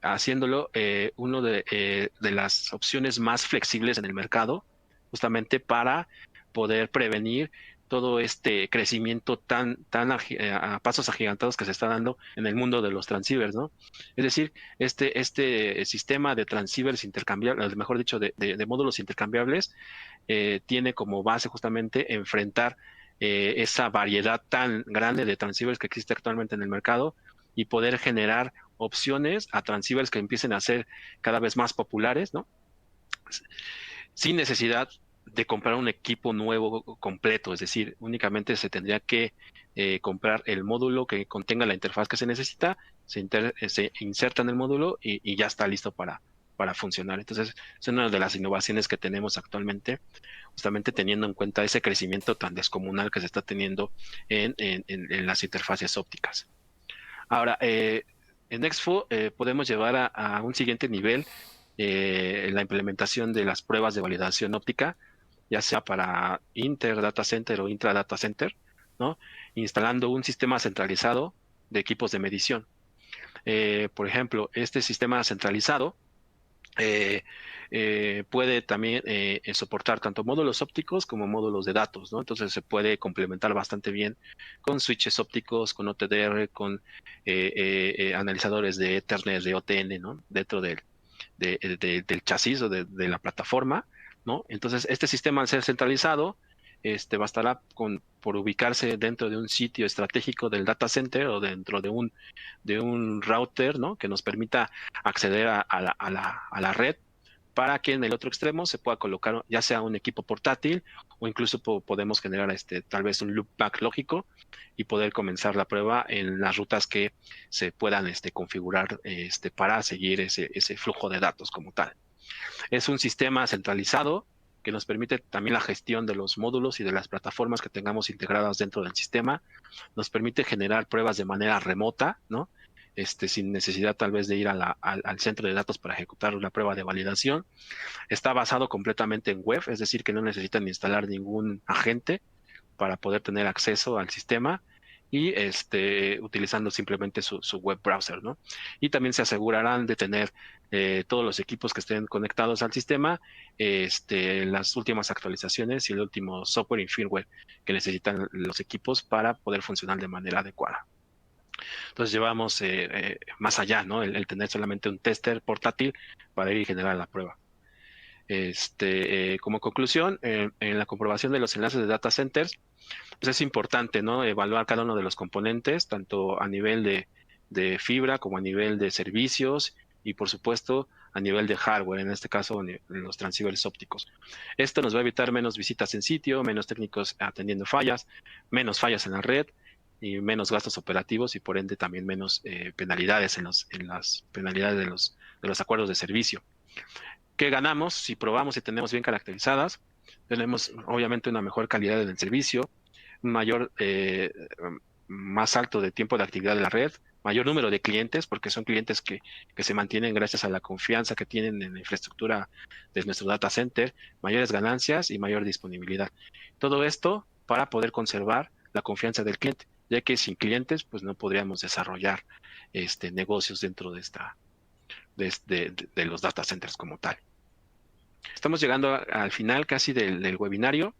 haciéndolo uno de las opciones más flexibles en el mercado, justamente para poder prevenir todo este crecimiento a pasos agigantados que se está dando en el mundo de los transceivers, ¿no? Es decir, este sistema de transceivers intercambiables, mejor dicho, de módulos intercambiables, tiene como base justamente enfrentar esa variedad tan grande de transceivers que existe actualmente en el mercado y poder generar opciones a transceivers que empiecen a ser cada vez más populares, ¿no? Sin necesidad de comprar un equipo nuevo completo, es decir, únicamente se tendría que comprar el módulo que contenga la interfaz que se necesita, se inserta en el módulo y ya está listo para funcionar. Entonces, es una de las innovaciones que tenemos actualmente, justamente teniendo en cuenta ese crecimiento tan descomunal que se está teniendo en las interfaces ópticas. Ahora, en Expo podemos llevar a un siguiente nivel la implementación de las pruebas de validación óptica ya sea para inter data center o intra data center, ¿no? Instalando un sistema centralizado de equipos de medición. Por ejemplo, este sistema centralizado eh, puede también soportar tanto módulos ópticos como módulos de datos, ¿no? Entonces se puede complementar bastante bien con switches ópticos, con OTDR, con analizadores de Ethernet, de OTN, ¿no? Dentro del chasis o de la plataforma, ¿no? Entonces, este sistema, al ser centralizado, bastará por ubicarse dentro de un sitio estratégico del data center o dentro de un router, ¿no? Que nos permita acceder a la red, para que en el otro extremo se pueda colocar ya sea un equipo portátil, o incluso podemos generar tal vez un loopback lógico y poder comenzar la prueba en las rutas que se puedan configurar para seguir ese flujo de datos como tal. Es un sistema centralizado que nos permite también la gestión de los módulos y de las plataformas que tengamos integradas dentro del sistema. Nos permite generar pruebas de manera remota, ¿no? Sin necesidad tal vez de ir al centro de datos para ejecutar una prueba de validación. Está basado completamente en web, es decir, que no necesitan instalar ningún agente para poder tener acceso al sistema, y utilizando simplemente su web browser, ¿no? Y también se asegurarán de tener todos los equipos que estén conectados al sistema, las últimas actualizaciones y el último software y firmware que necesitan los equipos para poder funcionar de manera adecuada. Entonces llevamos más allá, ¿no? El tener solamente un tester portátil para ir y generar la prueba. Como conclusión, en la comprobación de los enlaces de data centers, pues es importante, ¿no? Evaluar cada uno de los componentes, tanto a nivel de fibra como a nivel de servicios, y por supuesto a nivel de hardware, en este caso los transceivers ópticos. Esto nos va a evitar menos visitas en sitio, menos técnicos atendiendo fallas, menos fallas en la red y menos gastos operativos, y por ende también menos penalidades en las penalidades de los acuerdos de servicio. ¿Qué ganamos si probamos y tenemos bien caracterizadas? Tenemos obviamente una mejor calidad en el servicio, un mayor, más alto de tiempo de actividad de la red, mayor número de clientes, porque son clientes que se mantienen gracias a la confianza que tienen en la infraestructura de nuestro data center, mayores ganancias y mayor disponibilidad. Todo esto para poder conservar la confianza del cliente, ya que sin clientes pues no podríamos desarrollar negocios dentro de los data centers como tal. Estamos llegando al final casi del webinario.